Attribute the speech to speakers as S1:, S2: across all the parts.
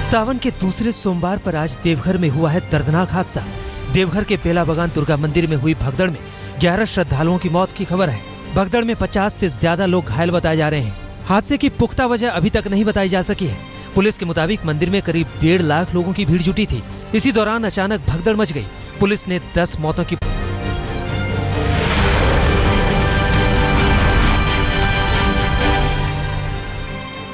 S1: सावन के दूसरे सोमवार पर आज देवघर में हुआ है दर्दनाक हादसा। देवघर के बेला बगान दुर्गा मंदिर में हुई भगदड़ में 11 श्रद्धालुओं की मौत की खबर है। भगदड़ में 50 से ज्यादा लोग घायल बताए जा रहे हैं। हादसे की पुख्ता वजह अभी तक नहीं बताई जा सकी है। पुलिस के मुताबिक मंदिर में करीब 1.5 लाख लोगों की भीड़ जुटी थी। इसी दौरान अचानक भगदड़ मच गई। पुलिस ने 10 मौतों की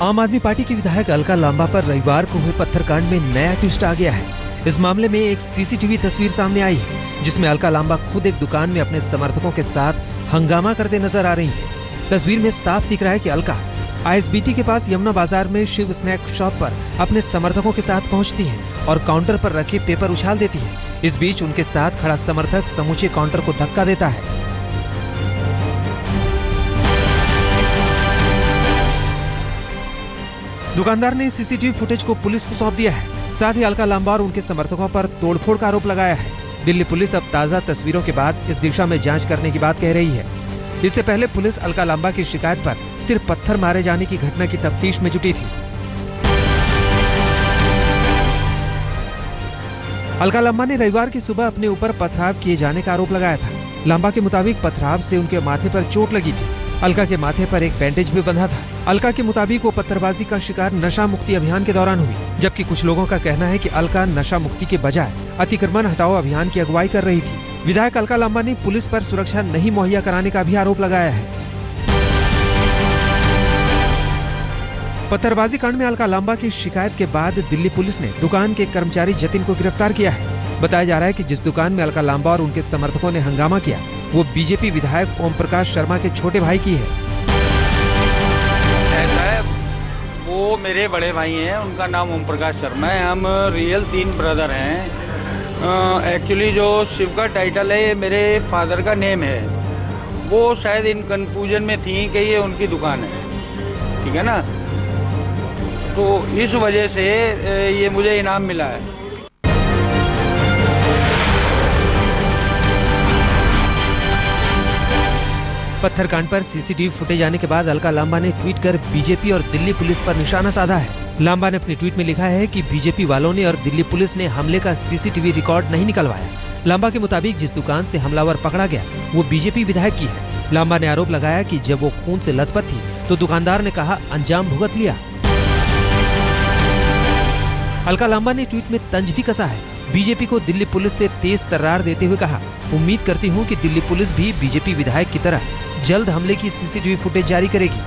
S1: आम आदमी पार्टी की विधायक अलका लांबा पर रविवार को हुए पत्थरकांड में नया ट्विस्ट आ गया है। इस मामले में एक सीसीटीवी तस्वीर सामने आई है, जिसमें अलका लांबा खुद एक दुकान में अपने समर्थकों के साथ हंगामा करते नजर आ रही है। तस्वीर में साफ दिख रहा है कि अलका आईएसबीटी के पास यमुना बाजार में शिव स्नैक शॉप पर अपने समर्थकों के साथ पहुंचती है और काउंटर पर रखे पेपर उछाल देती है। इस बीच उनके साथ खड़ा समर्थक समूचे काउंटर को धक्का देता है। दुकानदार ने सीसीटीवी फुटेज को पुलिस को सौंप दिया है। साथ ही अलका लांबा और उनके समर्थकों पर तोड़फोड़ का आरोप लगाया है। दिल्ली पुलिस अब ताजा तस्वीरों के बाद इस दिशा में जांच करने की बात कह रही है। इससे पहले पुलिस अलका लांबा की शिकायत पर सिर्फ पत्थर मारे जाने की घटना की तफ्तीश में जुटी थी। अलका लांबा ने रविवार की सुबह अपने ऊपर पथराव किए जाने का आरोप लगाया था। लांबा के मुताबिक पथराव से उनके माथे पर चोट लगी थी। अलका के माथे पर एक बैंडेज भी बंधा था। अलका के मुताबिक वो पत्थरबाजी का शिकार नशा मुक्ति अभियान के दौरान हुई, जबकि कुछ लोगों का कहना है कि अलका नशा मुक्ति के बजाय अतिक्रमण हटाओ अभियान की अगुवाई कर रही थी। विधायक अलका लांबा ने पुलिस पर सुरक्षा नहीं मुहैया कराने का भी आरोप लगाया है। पत्थरबाजी कांड में अलका लांबा की शिकायत के बाद दिल्ली पुलिस ने दुकान के कर्मचारी जतिन को गिरफ्तार किया है। बताया जा रहा है कि जिस दुकान में अलका लांबा और उनके समर्थकों ने हंगामा किया, वो बीजेपी विधायक ओम प्रकाश शर्मा के छोटे भाई की है।
S2: ऐसा है, वो मेरे बड़े भाई हैं, उनका नाम ओम प्रकाश शर्मा है। हम रियल 3 ब्रदर हैं। एक्चुअली जो शिव का टाइटल है ये मेरे फादर का नेम है। वो शायद इन कंफ्यूजन में थी कि ये उनकी दुकान है, ठीक है ना, तो इस वजह से ये मुझे इनाम मिला है।
S1: पत्थरकांड पर सीसीटीवी फुटेज आने के बाद अलका लांबा ने ट्वीट कर बीजेपी और दिल्ली पुलिस पर निशाना साधा है। लांबा ने अपने ट्वीट में लिखा है कि बीजेपी वालों ने और दिल्ली पुलिस ने हमले का सीसीटीवी रिकॉर्ड नहीं निकलवाया। लांबा के मुताबिक जिस दुकान से हमलावर पकड़ा गया वो बीजेपी विधायक की है। लांबा ने आरोप लगाया कि जब वो खून से लथपथ थी तो दुकानदार ने कहा अंजाम भुगत लिया। अलका लांबा ने ट्वीट में तंज भी कसा है। बीजेपी को दिल्ली पुलिस से तेज तर्रार देते हुए कहा, उम्मीद करती हूँ कि दिल्ली पुलिस भी बीजेपी विधायक की तरह जल्द हमले की सीसीटीवी फुटेज जारी करेगी।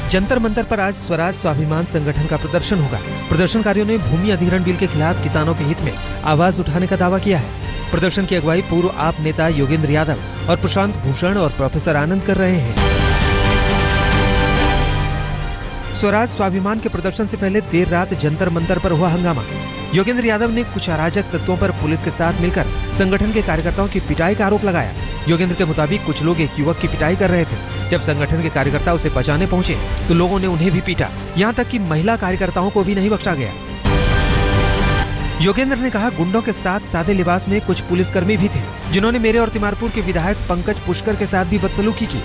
S1: जंतर मंतर पर आज स्वराज स्वाभिमान संगठन का प्रदर्शन होगा। प्रदर्शनकारियों ने भूमि अधिग्रहण बिल के खिलाफ किसानों के हित में आवाज उठाने का दावा किया है। प्रदर्शन की अगुवाई पूर्व आप नेता योगेंद्र यादव और प्रशांत भूषण और प्रोफेसर आनंद कर रहे हैं। स्वराज स्वाभिमान के प्रदर्शन से पहले देर रात जंतर मंतर पर हुआ हंगामा। योगेंद्र यादव ने कुछ अराजक तत्वों पर पुलिस के साथ मिलकर संगठन के कार्यकर्ताओं की पिटाई का आरोप लगाया। योगेंद्र के मुताबिक कुछ लोग एक युवक की पिटाई कर रहे थे। जब संगठन के कार्यकर्ता उसे बचाने पहुंचे तो लोगों ने उन्हें भी पीटा। यहां तक कि महिला कार्यकर्ताओं को भी नहीं बख्शा गया। योगेंद्र ने कहा, गुंडों के साथ सादे लिबास में कुछ पुलिसकर्मी भी थे, जिन्होंने मेरे और तिमारपुर के विधायक पंकज पुष्कर के साथ भी बदसलूकी की।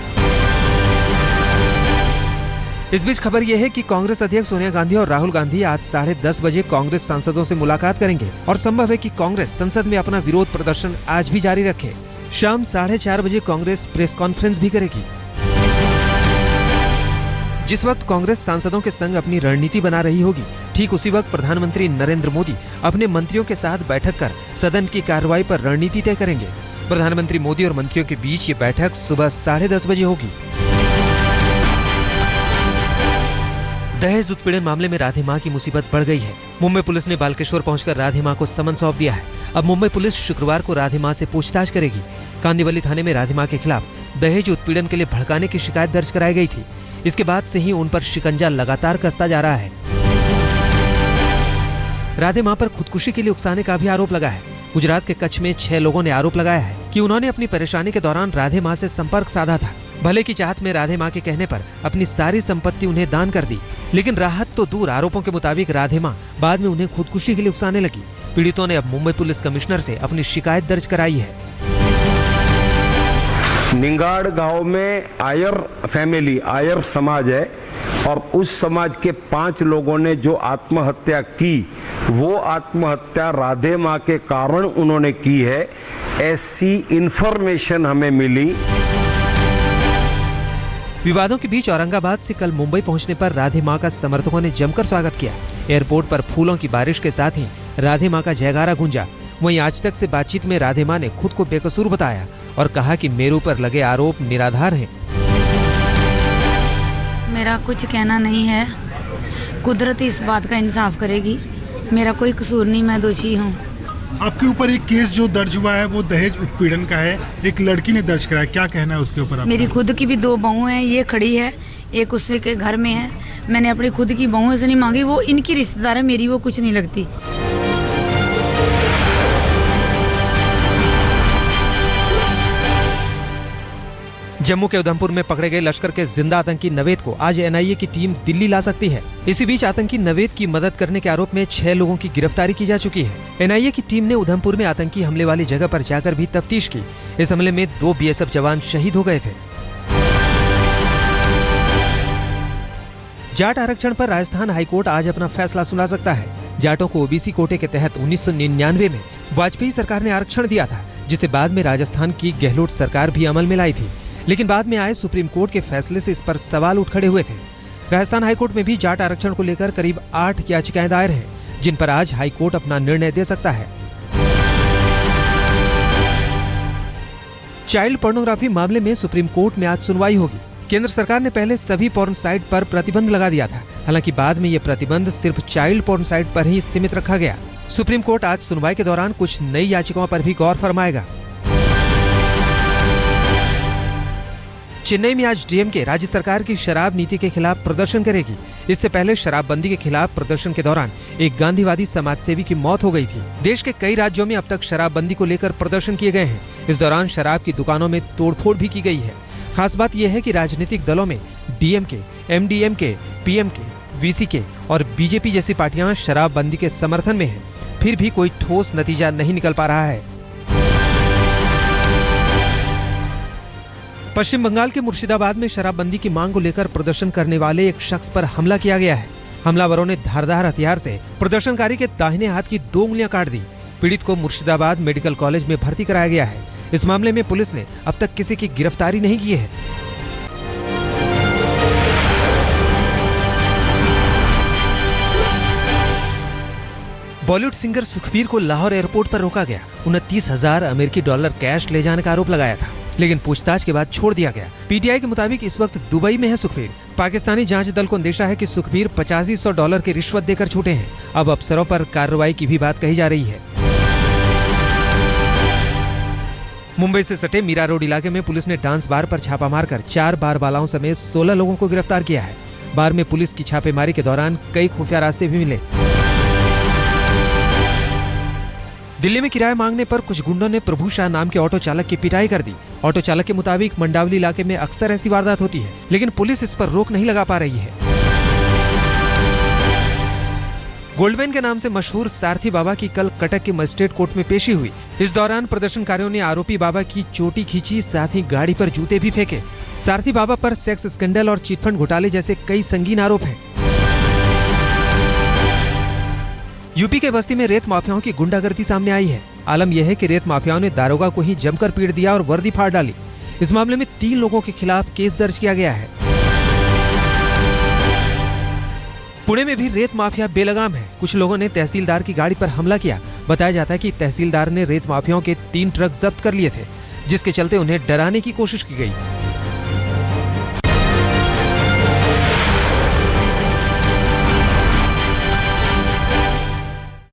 S1: इस बीच खबर यह है कि कांग्रेस अध्यक्ष सोनिया गांधी और राहुल गांधी आज 10:30 बजे कांग्रेस सांसदों से मुलाकात करेंगे और संभव है कि कांग्रेस संसद में अपना विरोध प्रदर्शन आज भी जारी रखे। शाम 4:30 बजे कांग्रेस प्रेस कॉन्फ्रेंस भी करेगी। जिस वक्त कांग्रेस सांसदों के संग अपनी रणनीति बना रही होगी, ठीक उसी वक्त प्रधानमंत्री नरेंद्र मोदी अपने मंत्रियों के साथ बैठक कर सदन की कार्रवाई पर रणनीति तय करेंगे। प्रधानमंत्री मोदी और मंत्रियों के बीच ये बैठक सुबह 10:30 बजे होगी। दहेज उत्पीड़न मामले में राधे मां की मुसीबत बढ़ गई है। मुंबई पुलिस ने बालकेश्वर पहुंचकर राधे मां को समन सौंप दिया है। अब मुंबई पुलिस शुक्रवार को राधे मां से पूछताछ करेगी। कांदिवली थाने में राधे मां के खिलाफ दहेज उत्पीड़न के लिए भड़काने की शिकायत दर्ज कराई गई थी। इसके बाद से ही उन पर शिकंजा लगातार कसता जा रहा है। राधे मां पर खुदकुशी के लिए उकसाने का भी आरोप लगा है। गुजरात के कच्छ में 6 लोगों ने आरोप लगाया है कि उन्होंने अपनी परेशानी के दौरान राधे मां से संपर्क साधा था। भले की चाहत में राधे मां के कहने पर अपनी सारी संपत्ति उन्हें दान कर दी, लेकिन राहत तो दूर, आरोपों के मुताबिक राधे मां बाद में उन्हें खुदकुशी के लिए उकसाने लगी। पीड़ितों ने अब मुंबई पुलिस कमिश्नर से अपनी शिकायत दर्ज कराई है।
S3: निंगाड़ गांव में आयर फैमिली, आयर समाज है और उस समाज के 5 लोगों ने जो आत्महत्या की, वो आत्महत्या राधे माँ के कारण उन्होंने की है, ऐसी इंफॉर्मेशन हमें मिली।
S1: विवादों के बीच औरंगाबाद से कल मुंबई पहुंचने पर राधे माँ का समर्थकों ने जमकर स्वागत किया। एयरपोर्ट पर फूलों की बारिश के साथ ही राधे माँ का जयकारा गूंजा। वहीं आज तक से बातचीत में राधे माँ ने खुद को बेकसूर बताया और कहा कि मेरे ऊपर लगे आरोप निराधार हैं।
S4: मेरा कुछ कहना नहीं है, कुदरत इस बात का इंसाफ करेगी। मेरा कोई कसूर नहीं, मैं दोषी हूँ।
S5: आपके ऊपर एक केस जो दर्ज हुआ है वो दहेज उत्पीड़न का है, एक लड़की ने दर्ज कराया, क्या कहना है उसके ऊपर आपका?
S4: मेरी खुद की भी 2 बहुएं हैं, ये खड़ी है, एक उससे के घर में है। मैंने अपनी खुद की बहुओं से नहीं मांगी, वो इनकी रिश्तेदार है, मेरी वो कुछ नहीं लगती।
S1: जम्मू के उधमपुर में पकड़े गए लश्कर के जिंदा आतंकी नवेद को आज एनआईए की टीम दिल्ली ला सकती है। इसी बीच आतंकी नवेद की मदद करने के आरोप में 6 लोगों की गिरफ्तारी की जा चुकी है। एनआईए की टीम ने उधमपुर में आतंकी हमले वाली जगह पर जाकर भी तफ्तीश की। इस हमले में 2 बीएसएफ जवान शहीद हो गए थे। जाट आरक्षण पर राजस्थान हाईकोर्ट आज अपना फैसला सुना सकता है। जाटों को ओबीसी कोटे के तहत 1999 में वाजपेयी सरकार ने आरक्षण दिया था, जिसे बाद में राजस्थान की गहलोत सरकार भी अमल में लाई थी। लेकिन बाद में आए सुप्रीम कोर्ट के फैसले से इस पर सवाल उठ खड़े हुए थे। राजस्थान हाईकोर्ट में भी जाट आरक्षण को लेकर करीब 8 याचिकाएं दायर हैं, जिन पर आज हाईकोर्ट अपना निर्णय दे सकता है। चाइल्ड पोर्नोग्राफी मामले में सुप्रीम कोर्ट में आज सुनवाई होगी। केंद्र सरकार ने पहले सभी पोर्न साइट पर प्रतिबंध लगा दिया था, हालांकि बाद में ये प्रतिबंध सिर्फ चाइल्ड पोर्न साइट पर ही सीमित रखा गया। सुप्रीम कोर्ट आज सुनवाई के दौरान कुछ नई याचिकाओं पर भी गौर फरमाएगा। चेन्नई में आज डीएमके राज्य सरकार की शराब नीति के खिलाफ प्रदर्शन करेगी। इससे पहले शराबबंदी के खिलाफ प्रदर्शन के दौरान एक गांधीवादी समाजसेवी की मौत हो गई थी। देश के कई राज्यों में अब तक शराबबंदी को लेकर प्रदर्शन किए गए हैं। इस दौरान शराब की दुकानों में तोड़फोड़ भी की गई है। खास बात यह है कि राजनीतिक दलों में डीएमके, एमडीएमके, पीएमके, वीसीके और बीजेपी जैसी पार्टियां शराबबंदी के समर्थन में हैं। फिर भी कोई ठोस नतीजा नहीं निकल पा रहा है। पश्चिम बंगाल के मुर्शिदाबाद में शराबबंदी की मांग को लेकर प्रदर्शन करने वाले एक शख्स पर हमला किया गया है। हमलावरों ने धारदार हथियार से प्रदर्शनकारी के दाहिने हाथ की 2 उंगलियां काट दी। पीड़ित को मुर्शिदाबाद मेडिकल कॉलेज में भर्ती कराया गया है। इस मामले में पुलिस ने अब तक किसी की गिरफ्तारी नहीं की है। बॉलीवुड सिंगर सुखबीर को लाहौर एयरपोर्ट पर रोका गया। 29,000 अमेरिकी डॉलर कैश ले जाने का आरोप लगाया था, लेकिन पूछताछ के बाद छोड़ दिया गया। पीटीआई के मुताबिक इस वक्त दुबई में है सुखबीर। पाकिस्तानी जांच दल को अंदेशा है कि सुखबीर $8500 की रिश्वत देकर छूटे हैं। अब अफसरों पर कार्रवाई की भी बात कही जा रही है। मुंबई से सटे मीरा रोड इलाके में पुलिस ने डांस बार पर छापा मारकर 4 बार बालाओं समेत 16 लोगों को गिरफ्तार किया है। बार में पुलिस की छापेमारी के दौरान कई खुफिया रास्ते भी मिले। दिल्ली में किराया मांगने पर कुछ गुंडों ने प्रभु शाह नाम के ऑटो चालक की पिटाई कर दी। ऑटो चालक के मुताबिक मंडावली इलाके में अक्सर ऐसी वारदात होती है, लेकिन पुलिस इस पर रोक नहीं लगा पा रही है। गोल्डमैन के नाम से मशहूर सारथी बाबा की कल कटक के मजिस्ट्रेट कोर्ट में पेशी हुई। इस दौरान प्रदर्शनकारियों ने आरोपी बाबा की चोटी खींची, साथ ही गाड़ी पर जूते भी फेंके। सारथी बाबा पर सेक्स स्कैंडल और चिटफंड घोटाले जैसे कई संगीन आरोप हैं। यूपी के बस्ती में रेत माफियाओं की गुंडागर्दी सामने आई है। आलम यह है कि रेत माफियाओं ने दारोगा को ही जमकर पीट दिया और वर्दी फाड़ डाली। इस मामले में 3 लोगों के खिलाफ केस दर्ज किया गया है। पुणे में भी रेत माफिया बेलगाम है। कुछ लोगों ने तहसीलदार की गाड़ी पर हमला किया। बताया जाता है कि तहसीलदार ने रेत माफियाओं के 3 ट्रक जब्त कर लिए थे, जिसके चलते उन्हें डराने की कोशिश की गई।